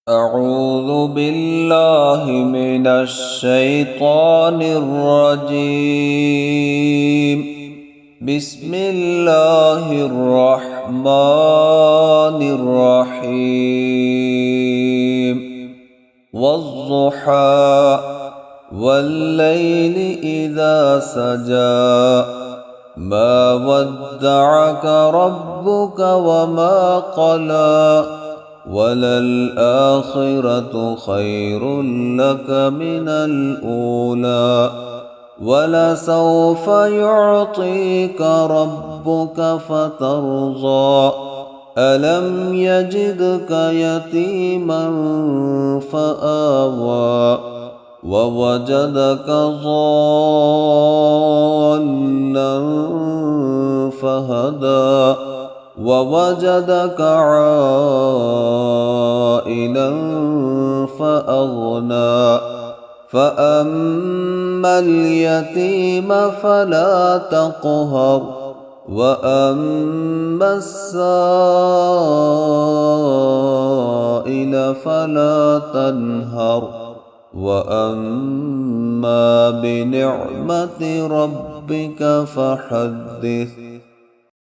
أعوذ بالله من الشيطان الرجيم. بسم الله الرحمن الرحيم. والضحى والليل إذا سجى ما ودعك ربك وما قلى وللآخرة خير لك من الأولى ولسوف يعطيك ربك فترضى ألم يجدك يتيما فآوى ووجدك ضالا فهدى ووجدك عائلا فأغنى فأما اليتيم فلا تقهر وأما السائل فلا تنهر وأما بنعمة ربك فحدث.